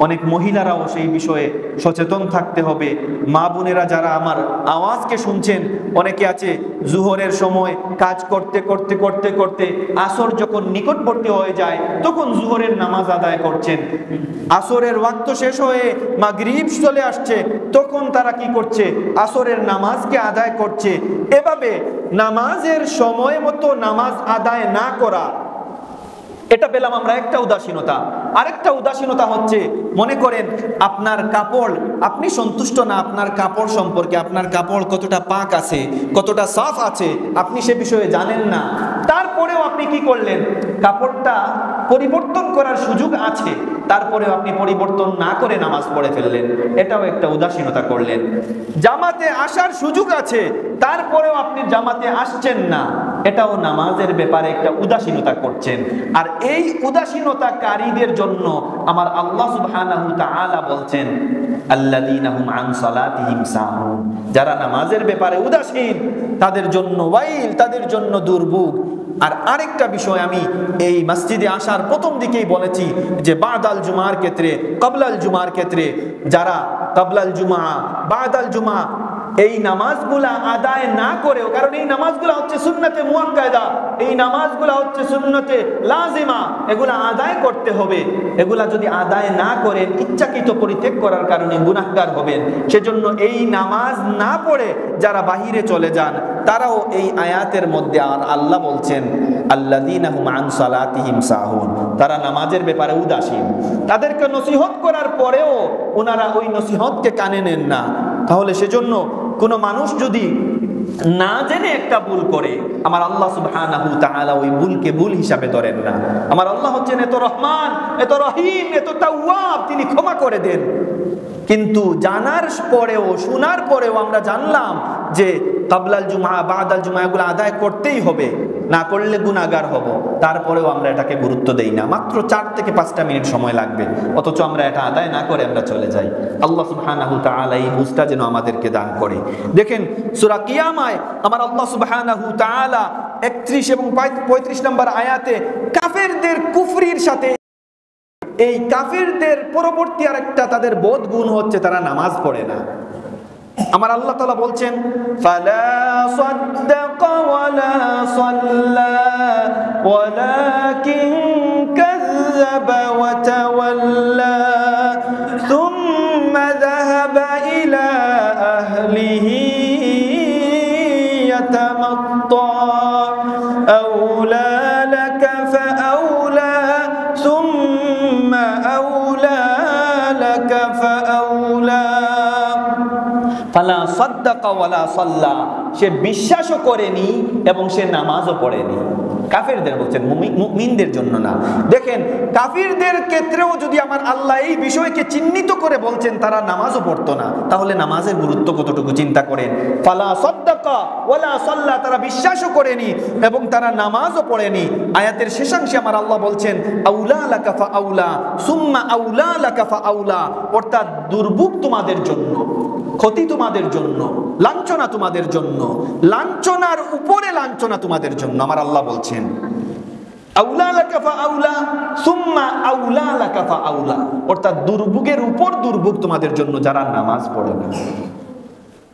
অনেক মহিলারাও সেই বিষয়ে সচেতন থাকতে হবে। মা বোনেরা যারা আমার আওয়াজকে শুনছেন, অনেকে আছে জুহরের সময় কাজ করতে করতে করতে করতে আসর যখন নিকটবর্তী হয়ে যায় তখন জুহরের নামাজ আদায় করছেন। আসরের ওয়াক্ত শেষ হয়ে মাগরিব চলে আসছে, তখন তারা কি করছে? আসরের নামাজকে আদায় করছে। এভাবে নামাজের সময় মতো নামাজ আদায় না করা, এটা পেলাম আমরা একটা উদাসীনতা। আরেকটা উদাসীনতা হচ্ছে, মনে করেন আপনার কাপড়, আপনি সন্তুষ্ট না আপনার কাপড় সম্পর্কে, আপনার কাপড় কতটা পাক আছে, কতটা সাফ আছে আপনি সে বিষয়ে জানেন না। তারপরেও আপনি কি করলেন? কাপড়টা পরিবর্তন করার সুযোগ আছে, তারপরেও আপনি পরিবর্তন না করে নামাজ পড়ে ফেললেন, এটাও একটা উদাসীনতা করলেন। জামাতে আসার সুযোগ আছে, তারপরেও আপনি জামাতে আসছেন না, এটাও নামাজের ব্যাপারে একটা উদাসীনতা করছেন। আর এই উদাসীনতাকারীদের জন্য আমার আল্লাহ সুবহানাহু ওয়া তাআলা বলছেন আল্লাযীনা হুম আন সালাতিহিম সাহুন, যারা নামাজের ব্যাপারে উদাসীন তাদের জন্য ওয়াইল, তাদের জন্য দুর্ভোগ। আর আরেকটা বিষয় আমি এই মসজিদে আসার প্রথম দিকেই বলেছি যে বাদাল জুমার ক্ষেত্রে, কবলাল জুমার ক্ষেত্রে, যারা কবলাল জুমা বাদাল জুমা এই নামাজগুলা আদায় না করেও, কারণ এই নামাজগুলা হচ্ছে সুন্নতে মুআক্কাদা, এই নামাজগুলা হচ্ছে সুন্নতে লাজিমা, এগুলা আদায় করতে হবে। এগুলা যদি আদায় না করেন, ইচ্ছাকৃত পরিত্যাগ করার কারণে গুনাহগার হবেন। সেজন্য এই নামাজ না পড়ে যারা বাহিরে চলে যান, তারাও এই আয়াতের মধ্যে আর আল্লাহ বলছেন আল্লাযীনা হুম আন সালাতিহিম সাহুন, তারা নামাজের ব্যাপারে উদাসীন। তাদেরকে নসিহত করার পরেও ওনারা ওই নসিহতকে কানে নেন না। তাহলে সেজন্য কোনো মানুষ যদি না জেনে একটা ভুল করে, আমার আল্লাহ সুবহানাহু তাআলা ওই ভুলকে ভুল হিসাবে ধরেন না। আমার আল্লাহ হচ্ছেন এত রহমান, এত রহিম, এত তাওয়াব, তিনি ক্ষমা করে দেন। কিন্তু জানার পরেও, শোনার পরেও আমরা জানলাম যে কাবলাল জুমা, বাদাল জুমা এগুলো আদায় করতেই হবে, না করলে গুনাহগার হব, তারপরেও আমরা এটাকে গুরুত্ব দেই না। মাত্র 4 থেকে 5টা মিনিট সময় লাগবে, অথচ আমরা এটা আদায় না করে আমরা চলে যাই। আল্লাহ সুবহানাহু তাআলা এই বুঝটা যেন আমাদেরকে দান করে। দেখেন সূরা কিয়ামায় আমার আল্লাহ সুবহানাহু তাআলা 31 এবং 35 নম্বর আয়াতে কাফেরদের কুফরির সাথে, এই কাফেরদের পরবর্তী আরেকটা তাদের বোধ গুণ হচ্ছে তারা নামাজ পড়ে না। আমার আল্লাহ তাআলা বলছেন ফালা সাদ্দাকা ওয়ালা সাল্লা ওয়ালাকিন কাযাবা ওয়া তাওয়াল্লা সুম্মা যাহাবা ইলা আহলিহি ইয়াতামাত্তা আওলা লাকা ফাআওলা সুম্মা আওলা লাকা ফাআওলা। ফালা সাদ্দাকা ওয়ালা সাল্লা, সে বিশ্বাসও করেনি এবং সে নামাজও পড়েনি। কাফেরদের বলছেন, মুমিনদের জন্য না। দেখেন কাফেরদের ক্ষেত্রেও যদি আমার আল্লাহ এই বিষয়কে চিহ্নিত করে বলছেন তারা নামাজও পড়তো না, তাহলে নামাজের গুরুত্ব কতটুকু চিন্তা করেন। ফালা সাদ্দাকা ওয়ালা সাল্লা, তারা বিশ্বাসও করেনি এবং তারা নামাজও পড়েনি। আয়াতের শেষাংশে আমার আল্লাহ বলছেন আউলা লাকা ফাআউলা সুম্মা আউলা লাকা ফাআউলা, অর্থাৎ দুর্ভোগ তোমাদের জন্য, ক্ষতি তোমাদের জন্য, লাঞ্ছনা তোমাদের জন্য, লাঞ্ছনার উপরে লাঞ্ছনা তোমাদের জন্য। আমার আল্লাহ বলছেন আউলা লাকা ফাআউলা সুম্মা আউলা লাকা ফাআউলা, অর্থাৎ দুর্ভোগের উপর দুর্ভোগ তোমাদের জন্য যারা নামাজ পড়ে না।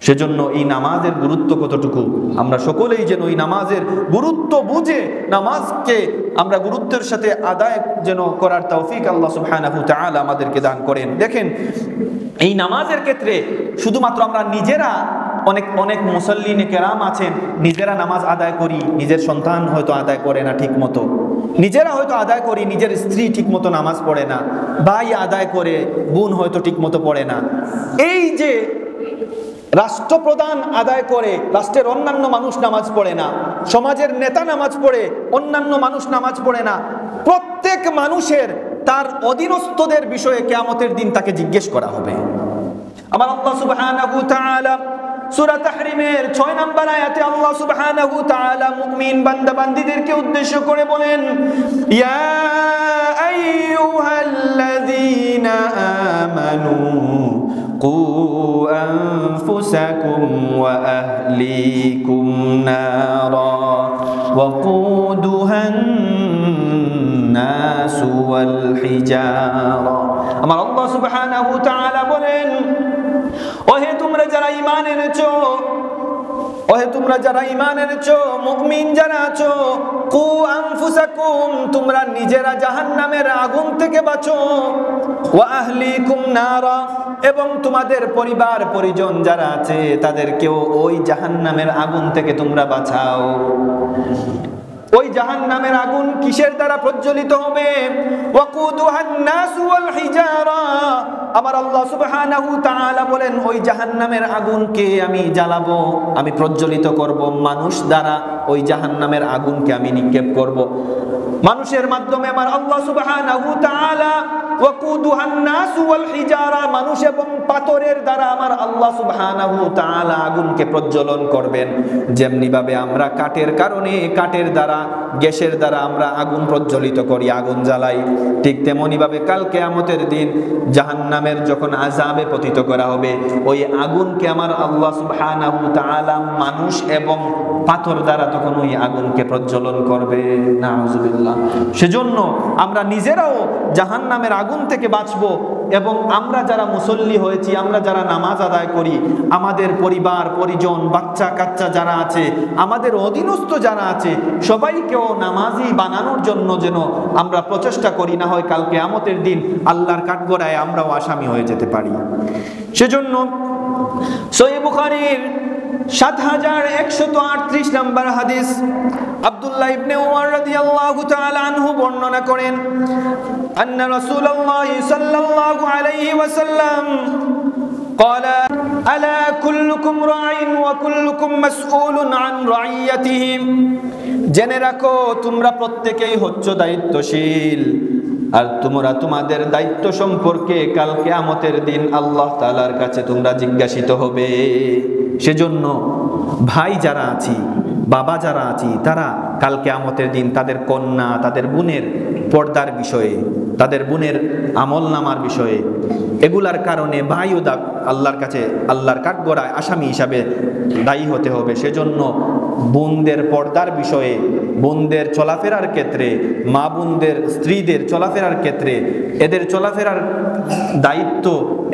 সেজন্য এই নামাজের গুরুত্ব কতটুকু আমরা সকলেই যেন এই নামাজের গুরুত্ব বুঝে নামাজকে আমরা গুরুত্বের সাথে আদায় যেন করার তৌফিক আল্লাহ সুবহানাহু তাআলা আমাদেরকে দান করেন। দেখেন এই নামাজের ক্ষেত্রে শুধুমাত্র আমরা নিজেরা, অনেক মুসল্লিনে কেরাম আছেন নিজেরা নামাজ আদায় করি, নিজের সন্তান হয়তো আদায় করে না ঠিক মতো, নিজেরা হয়তো আদায় করি, নিজের স্ত্রী ঠিক মতো নামাজ পড়ে না, ভাই আদায় করে, বোন হয়তো ঠিক মতো পড়ে না। এই যে রাষ্ট্রপ্রধান আদায় করে, রাষ্ট্রের অন্যান্য মানুষ নামাজ পড়ে না, সমাজের নেতা নামাজ পড়ে, অন্যান্য মানুষ নামাজ পড়ে না, প্রত্যেক মানুষের তার অধীনস্থদের বিষয়ে কিয়ামতের দিন তাকে জিজ্ঞেস করা হবে। আমার আল্লাহ সুবহানাহু তাআলা সূরা তাহরিমের 6 নম্বর আয়াতে আল্লাহ সুবহানাহু তাআলা মুমিন বান্দা বান্দীদেরকে উদ্দেশ্য করে বলেন ইয়া আইয়ুহাল্লাযীনা আমানু কু আনফুসাকুম ওয়া আহলিকুম নারা ওয়াকুদুহান নাসু ওয়াল হিজারা। আমার আল্লাহ সুবহানাহু তাআলা বলেন ওহে তোমরা যারা ঈমান এনেছো, ওহে তোমরা যারা ঈমান এনেছো, মুমিন যারা আছো, কু আনফুসাকুম, তোমরা নিজেরা জাহান্নামের আগুন থেকে বাঁচো, ওয়া আহলিকুম নারা, এবং তোমাদের পরিবার পরিজন যারা আছে তাদেরকেও ওই জাহান্নামের আগুন থেকে তোমরা বাঁচাও। ওই জাহান্নামের আগুন কিসের দ্বারা প্রজ্বলিত হবে? ওয়াকুদুহান নাসু ওয়াল হিজারা। আমার আল্লাহ সুবহানাহু তাআলা বলেন ওই জাহান্নামের আগুনকে আমি জ্বালাবো, আমি প্রজ্বলিত করব, মানুষ দ্বারা ওই জাহান্নামের আগুনকে আমি নিক্ষেপ করব। মানুষের মাধ্যমে আমার আল্লাহ সুবহানাহু তাআলা ওয়াকুদুহান নাসু ওয়াল হিজারা, মানুষ এবং পাথরের দ্বারা আমার আল্লাহ সুবহানাহু তাআলা আগুনকে প্রজ্বলন করবেন। যেমনি ভাবে আমরা কাঠের কারণে, কাঠের দ্বারা, গ্যাসের দ্বারা আমরা আগুন প্রজ্বলিত করি, আগুন জ্বালাই, ঠিক তেমনি ভাবে কাল কিয়ামতের দিন জাহান্নামের যখন আযাবে পতিত করা হবে, ওই আগুনকে আমার আল্লাহ সুবহানাহু তাআলা মানুষ এবং পাথর দ্বারা তখন ওই আগুনকে প্রজ্বলন করবে। নাউযুবিল্লাহ। সেজন্য আমরা নিজেরাও জাহান্নামের আগুন থেকে বাঁচবো, এবং আমরা যারা মুসল্লি হয়েছি, আমরা যারা নামাজ আদায় করি, আমাদের পরিবার পরিজন বাচ্চা কাচ্চা যারা আছে, আমাদের অধীনস্থ যারা আছে, সবাইকেও নামাজি বানানোর জন্য যেন আমরা প্রচেষ্টা করি, না হয় কাল কিয়ামতের দিন আল্লাহর কাঠগড়ায় আমরাও আসামি হয়ে যেতে পারি। সেজন্য সহিহ বুখারীর ৭১৩৮ নম্বর হাদিস আব্দুল্লাহ ইবনে উমর রাদিয়াল্লাহু তাআলা আনহু বর্ণনা করেন, আন্না রাসূলুল্লাহ সাল্লাল্লাহু আলাইহি ওয়াসাল্লাম قال ألا كلكم راع وكلكم مسؤول عن رعيته, জেনে রাখো তোমরা প্রত্যেকেই হচ্ছ দায়িত্বশীল, আর তোমরা তোমাদের দায়িত্ব সম্পর্কে কাল কিয়ামতের দিন আল্লাহ তাআলার কাছে তোমরা জিজ্ঞাসিত হবে। সেজন্য ভাই যারা আছি, বাবা যারা আছি, তারা কাল কিয়ামতের দিন তাদের কন্যা, তাদের বোনের পর্দার বিষয়ে, তাদের বোনের আমলনামার বিষয়ে, এগুলার কারণে ভাইও আল্লাহর কাছে আল্লাহর কাঠগড়ায় আসামি হিসাবে দায়ী হতে হবে। সেজন্য বোনদের পর্দার বিষয়ে, বোনদের চলাফেরার ক্ষেত্রে, মা বোনদের স্ত্রীদের চলাফেরার ক্ষেত্রে, এদের চলাফেরার দায়িত্ব,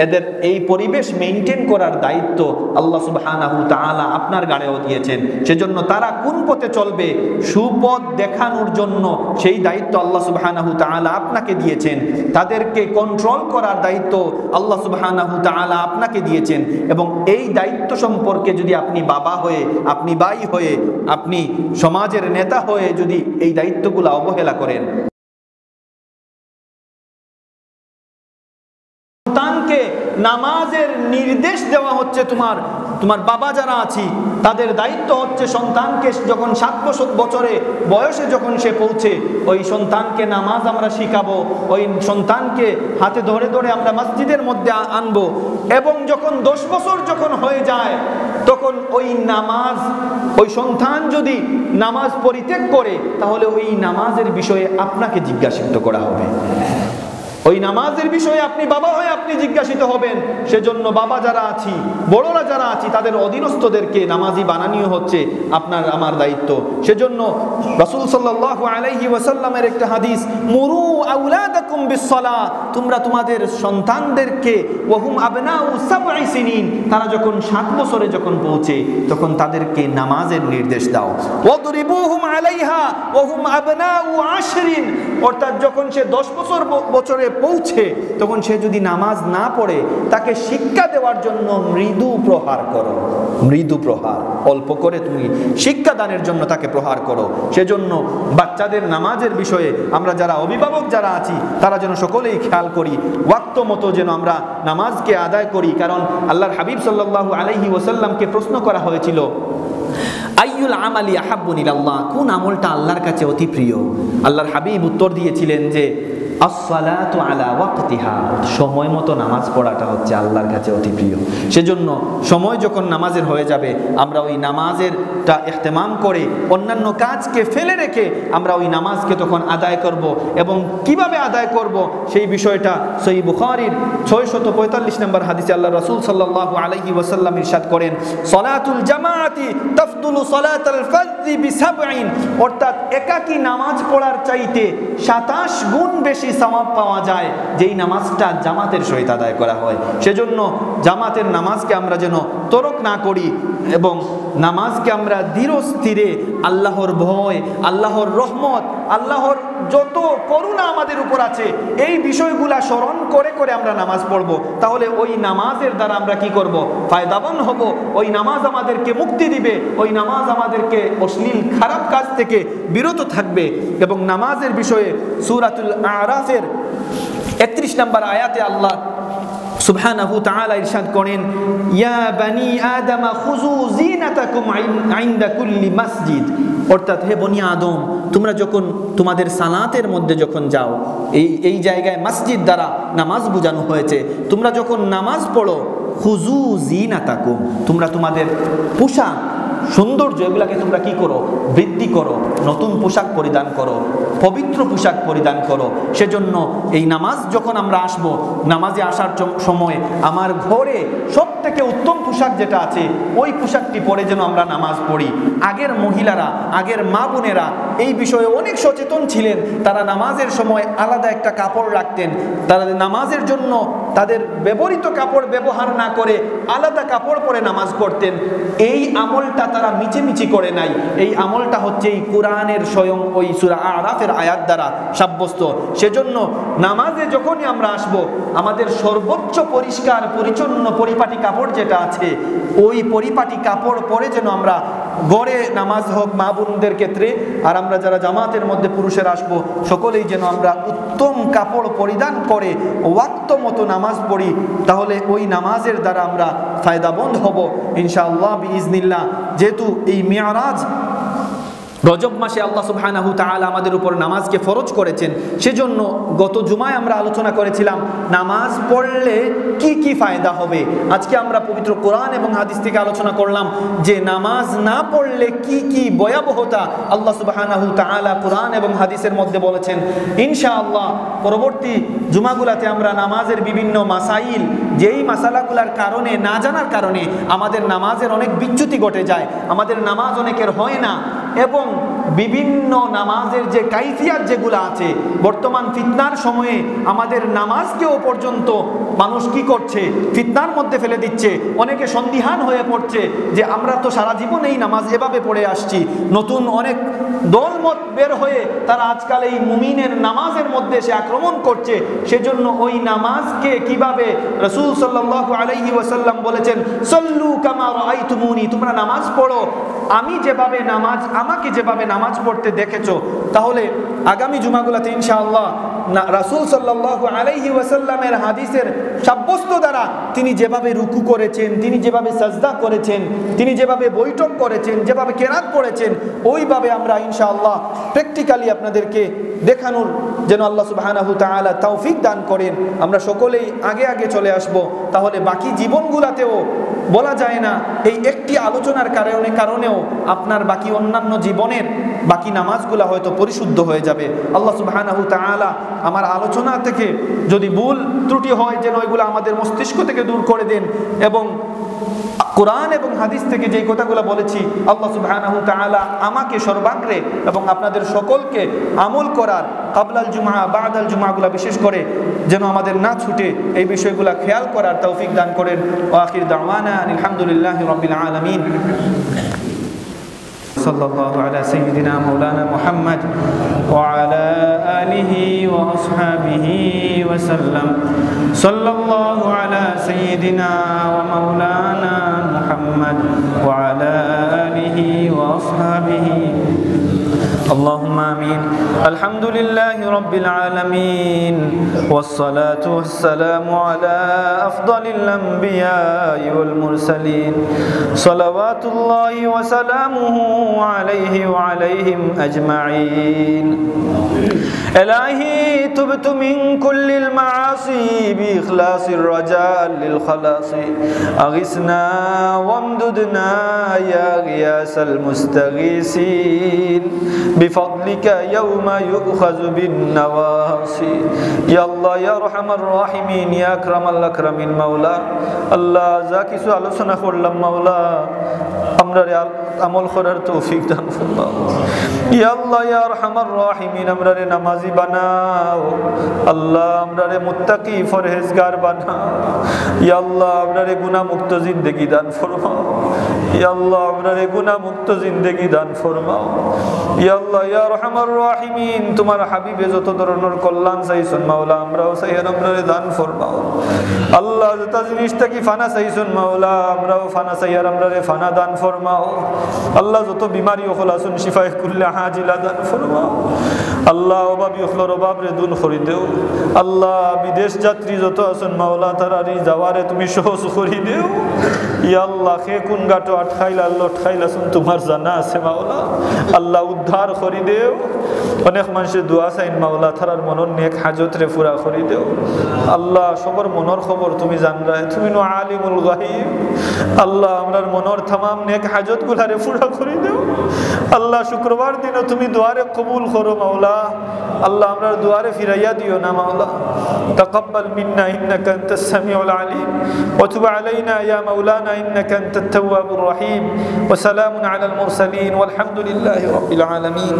এদের এই পরিবেশ মেইনটেইন করার দায়িত্ব আল্লাহ সুবহানাহু তাআলা আপনার গাড়েও দিয়েছেন। সেজন্য তারা কোন পথে চলবে সুপথ দেখানোর জন্য সেই দায়িত্ব আল্লাহ সুবহানাহু তাআলা আপনাকে দিয়েছেন। তাদেরকে কন্ট্রোল করার দায়িত্ব আল্লাহ সুবহানাহু তাআলা আপনাকে দিয়েছেন। এবং এই দায়িত্ব সম্পর্কে যদি আপনি বাবা হয়ে, আপনি ভাই হয়ে, আপনি সমাজের নেতা হয়ে যদি এই দায়িত্বগুলো অবহেলা করেন, সন্তানকে নামাজের নির্দেশ দেওয়া হচ্ছে, তোমার বাবা যারা আছি তাদের দায়িত্ব হচ্ছে সন্তানকে যখন 7 বছরে বয়সে যখন সে পৌঁছে, ওই সন্তানকে নামাজ আমরা শিখাবো, ওই সন্তানকে হাতে ধরে ধরে আমরা মসজিদের মধ্যে আনবো, এবং যখন 10 বছর যখন হয়ে যায় তখন ওই নামাজ, ওই সন্তান যদি নামাজ পরিত্যাগ করে তাহলে ওই নামাজের বিষয়ে আপনাকে জিজ্ঞাসিত করা হবে। ওই নামাজের বিষয়ে আপনি বাবা হয়ে আপনি জিজ্ঞাসিত হবেন। সেজন্য বাবা যারা আছি, বড়রা যারা আছি, তাদের অধীনস্থদেরকে নামাজি বানানো হচ্ছে আপনার আমার দায়িত্ব। সেজন্য রাসূল সাল্লাল্লাহু আলাইহি ওয়াসাল্লামের একটা হাদিস, মুরু আওলাদাকুম বিসসালাহ, তোমরা তোমাদের সন্তানদেরকে ওয়াহুম আবনাউ সাবঈ সিনিন, তারা যখন 7 বছরে যখন পৌঁছে তখন তাদেরকে নামাজের নির্দেশ দাও। ওয়াদরিবুহুম আলাইহা ওয়াহুম আবনাউ আশরিন, অর্থাৎ যখন সে 10 বছরে পৌঁছে তখন সে যদি নামাজ না পড়ে তাকে শিক্ষা দেওয়ার জন্য মৃদু প্রহার করো, মৃদু প্রহার, অল্প করে তুমি শিক্ষা দানের জন্য তাকে প্রহার করো। সেজন্য বাচ্চাদের নামাজের বিষয়ে আমরা যারা অভিভাবক যারা আছি তারা যেন সকলেই খেয়াল করি, ওয়াক্ত মতো যেন আমরা নামাজকে আদায় করি। কারণ আল্লাহর হাবিব সাল্লাল্লাহু আলাইহি ওয়াসাল্লামকে প্রশ্ন করা হয়েছিল, আইয়ুল আমালি আহাব্বু ইলাল্লাহ, কোন আমলটা আল্লাহর কাছে অতি প্রিয়? আল্লাহর হাবিব উত্তর দিয়েছিলেন যে আসসালাতু আলা ওয়াক্তিহা, সময় মতো নামাজ পড়াটা হচ্ছে আল্লাহর কাছে অতি প্রিয়। সেজন্য সময় যখন নামাজের হয়ে যাবে আমরা ওই নামাজেরটা ইহতেমাম করে অন্যান্য কাজকে ফেলে রেখে আমরা ওই নামাজকে তখন আদায় করব। এবং কিভাবে আদায় করব সেই বিষয়টা সহিহ বুখারীর 645 নম্বর হাদিসে আল্লাহ রাসূল সাল্লাল্লাহু আলাইহি ওয়াসাল্লাম ইরশাদ করেন, সলাতুল জামাআতি তাফদুলু সলাতাল ফাজরি বিসাবঈন, অর্থাৎ একাকী নামাজ পড়ার চাইতে 27 গুণ বেশি সওয়াব পাওয়া যায় যেই নামাজটা জামাতের সহিত আদায় করা হয়। সেজন্য জামাতের নামাজকে আমরা যেন তরক না করি এবং নামাজকে আমরা ধীর স্থিরে আল্লাহর ভয়, আল্লাহর রহমত, আল্লাহর যত করুণা আমাদের উপর আছে এই বিষয়গুলা স্মরণ করে করে আমরা নামাজ পড়ব। তাহলে ওই নামাজের দ্বারা আমরা কি করব? ফায়দাবান হব। ওই নামাজ আমাদেরকে মুক্তি দিবে, ওই নামাজ আমাদেরকে অশ্লীল খারাপ কাজ থেকে বিরত থাকবে। এবং নামাজের বিষয়ে সূরাতুল আরাফের 31 নম্বর আয়াতে আল্লাহ সুবহানাহু তাআলা ইরশাদ করেন, ইয়া বানি আদম খুযু জিনাতাকুম ইনদা কুল্লি মসজিদ, অর্থাৎ হে বনি আদম, তোমরা যখন তোমাদের সালাতের মধ্যে যখন যাও, এই জায়গায় মসজিদ দ্বারা নামাজ বোঝানো হয়েছে, তোমরা যখন নামাজ পড়ো, খুযু জিনাতাকুম, তোমরা তোমাদের পোশাক সৌন্দর্য এগুলাকে তোমরা কি করো? বৃদ্ধি করো, নতুন পোশাক পরিধান করো, পবিত্র পোশাক পরিধান করো। সেজন্য এই নামাজ যখন আমরা আসব, নামাজে আসার সময় আমার ঘরে সব থেকে উত্তম পোশাক যেটা আছে ওই পোশাকটি পরে যেন আমরা নামাজ পড়ি। আগের মহিলারা, আগের মা বোনেরা এই বিষয়ে অনেক সচেতন ছিলেন। তারা নামাজের সময় আলাদা একটা কাপড় রাখতেন, তারা নামাজের জন্য তাদের ব্যবহৃত কাপড় ব্যবহার না করে আলাদা কাপড় পরে নামাজ পড়তেন। এই আমলটা তারা মিছিমিছি করে নাই, এই আমলটা হচ্ছে এই কোরআনের স্বয়ং ওই সূরা আরাফের আয়াত দ্বারা সাব্যস্ত। সেজন্য নামাজে যখনই আমরা আসব, আমাদের সর্বোচ্চ পরিষ্কার পরিচ্ছন্ন পরিপাটি কাপড় যেটা আছে, ওই পরিপাটি কাপড় পরে যেন আমরা গড়ে নামাজ হোক মা বোনদের ক্ষেত্রে, আর আমরা যারা জামাতের মধ্যে পুরুষের আসব, সকলেই যেন আমরা উত্তম কাপড় পরিধান করে ওয়াক্ত মতো নামাজ পড়ি। তাহলে ওই নামাজের দ্বারা আমরা ফায়দাবন্দ হব ইনশাআল্লাহ বিইজনিল্লাহ। যেহেতু এই মেরাজ রজব মাসে আল্লাহ সুবহানাহু তাআলা আমাদের উপর নামাজকে ফরজ করেছেন, সেজন্য গত জুমায় আমরা আলোচনা করেছিলাম নামাজ পড়লে কি কি ফায়দা হবে। আজকে আমরা পবিত্র কোরআন এবং হাদিস থেকে আলোচনা করলাম যে নামাজ না পড়লে কি কি ভয়াবহতা আল্লাহ সুবহানাহু তাআলা কোরআন এবং হাদিসের মধ্যে বলেছেন। ইনশাআল্লাহ পরবর্তী জুমাগুলাতে আমরা নামাজের বিভিন্ন মাসাইল, যেই মাসালাগুলার কারণে, না জানার কারণে আমাদের নামাজের অনেক বিচ্যুতি ঘটে যায়, আমাদের নামাজ অনেকের হয় না, এবং বিভিন্ন নামাজের যে কাইফিয়াত যেগুলো আছে, বর্তমান ফিতনার সময়ে আমাদের নামাজকেও পর্যন্ত মানুষ কি করছে, ফিতনার মধ্যে ফেলে দিচ্ছে। অনেকে সন্দিহান হয়ে পড়ছে যে আমরা তো সারা জীবন এই নামাজ এভাবে পড়ে আসছি। নতুন অনেক দলমত বের হয়ে তারা আজকাল এই মুমিনের নামাজের মধ্যে এসে আক্রমণ করছে। সেজন্য ওই নামাজকে কিভাবে রাসূল সাল্লাল্লাহু আলাইহি ওয়াসাল্লাম বলেছেন, সল্লু কামা রাআইতুমুনি, তোমরা নামাজ পড়ো আমি যেভাবে নামাজ, আমাকে যেভাবে নামাজ পড়তে দেখেছো। তাহলে আগামী জুমাগুলোতে ইনশাআল্লাহ রাসূল সাল্লাল্লাহু আলাইহি ওয়াসাল্লামের হাদিসের সাব্যস্ত দ্বারা তিনি যেভাবে রুকু করেছেন, তিনি যেভাবে সাজদা করেছেন, তিনি যেভাবে বৈঠক করেছেন, যেভাবে কেরাত পড়েছেন, ওইভাবে আমরা ইনশাআল্লাহ প্র্যাকটিক্যালি আপনাদেরকে দেখানোর যেন আল্লাহ সুবহানাহু তাআলা তৌফিক দান করেন। আমরা সকলেই আগে আগে চলে আসব, তাহলে বাকি জীবনগুলোতেও বলা যায় না এই একটি আলোচনার কারণেও আপনার বাকি অন্যান্য জীবনের বাকি নামাজগুলো হয়তো পরিশুদ্ধ হয়ে যাবে। আল্লাহ সুবহানাহু তাআলা আমার আলোচনা থেকে যদি ভুল ত্রুটি হয় যেন ওইগুলো আমাদের মস্তিষ্ক থেকে দূর করে দেন, এবং কোরআন এবং হাদিস থেকে যেই কথাগুলো বলেছি আল্লাহ সুবহানাহু তাআলা আমাকে সর্বাগ্রে এবং আপনাদের সকলকে আমল করার কাবলাল জুমা বাদাল জুমাগুলো বিশেষ করে যেন আমাদের না ছুটে এই বিষয়গুলো খেয়াল করার তৌফিক দান করেন। ওয়া আখির দাওয়ানা আলহামদুলিল্লাহি রাব্বিল আলামিন। সাল্লাল্লাহু আলা সাইয়্যিদিনা মাওলানা মুহাম্মদ ওয়া আলা আলিহি ওয়া আসহাবিহি ওয়া সাল্লাম। সাল্লাল্লাহু আলা সাইয়্যিদিনা ওয়া মাওলানা মুহাম্মদ ওয়া আলা আলিহি ওয়া আসহাবিহি। اللهم آمين. الحمد لله رب العالمين، والصلاة والسلام على أفضل الأنبياء والمرسلين، صلوات الله وسلامه عليه وعليهم أجمعين. إلهي تبت من كل المعاصي بإخلاص الرجاء للخلاص، أغثنا وامددنا يا غياث المستغيثين بفضلك يوم يؤخذ بالنواصي. يا الله يا أرحم الراحمين يا أكرم الأكرمين مولا الله زاكي سؤال سنة خلّم مولا আমরারে আমল করার তৌফিক দান ফরমাও। ইয়া আল্লাহ ইয়া আরহামার রাহিমিন, আমরারে নামাজি বানাও আল্লাহ, আমরারে মুত্তাকি পরহেজগার বানাও। ইয়া আল্লাহ আমরারে গুনাহ মুক্ত জিন্দেগি দান ফরমাও। ইয়া আল্লাহ আমরারে গুনাহ মুক্ত জিন্দেগি দান ফরমাও। ইয়া আল্লাহ ইয়া আরহামার রাহিমিন, তোমার হাবিবে যত ধরনের কল্যাণ চাইছেন মাওলা আমরাও চাই, আমরারে দান ফরমাও। আল্লাহ যত জিনিস থেকে ফানা চাইছেন মাওলা আমরাও ফানা চাই, আমরারে ফানা দান ফরমাও। আল্লাহ যত বিমারি ওখল আসুন শিফায়ে কুল্লা হাজিলা দান ফরমাও। আল্লাহ অভাবী ওখলর অভাব রে দূর করে দেও। আল্লাহ বিদেশ যাত্রী যত আসুন মাওলা তারারি যাওয়ারে তুমি সহজ করে দেও। ইয়া আল্লাহ খে কোন গাটো আটখাইলা লটখাইলা শুন তোমার জানা আছে মাওলা, আল্লাহ উদ্ধার করে দেও। অনেক মানুষের দোয়া চাইন মাওলা, তারার মনের নেক হাজত রে পুরা করে দেও। আল্লাহ সবার মনের খবর তুমি জান রায়, তুমি নো আলিমুল গায়ব। আল্লাহ আমরার মনের তামাম নেক হাজত গুলারে পুরা করে দেও। আল্লাহ শুক্রবার দিনও তুমি দোয়ারে কবুল করো মাওলা। আল্লাহ আমরার দোয়ারে ফিরাইয়া দিও না মাওলা। তাকাব্বাল মিন্না ইন্নাকা আনতাস সামিউল আলিম ওয়া তুব আলাইনা ইয়া মাওলানা ইন্নাকা আনতাত তাওয়াবুর রহিম। ওয়া সালামুন আলাল মুরসালিন ওয়াল হামদুলিল্লাহি রাব্বিল আলামিন।